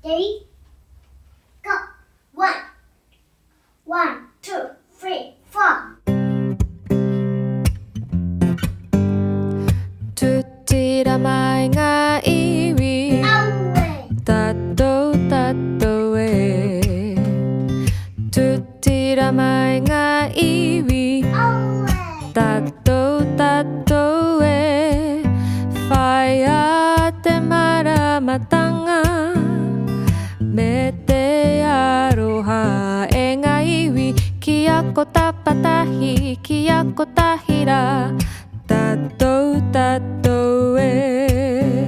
Ready? Go. One, two, three, four. Tutira mai nga iwi Tato tato e Tutira mai nga iwi Tato tato e Faya te maramatanga Me te aroha e nga iwi Kia ko tapatahi, kia ko tahira Tato tato e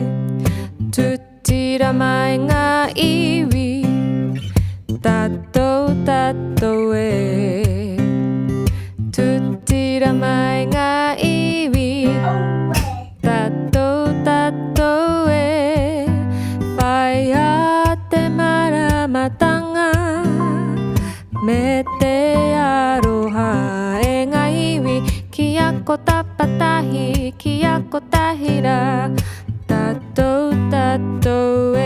Tutira mai nga iwi Tato tato e Tutira mai nga iwi Tato tato e Faya te maramatanga Me te aroha e nga iwi Kia ko tapatahi, kia ko tahira Tato tato e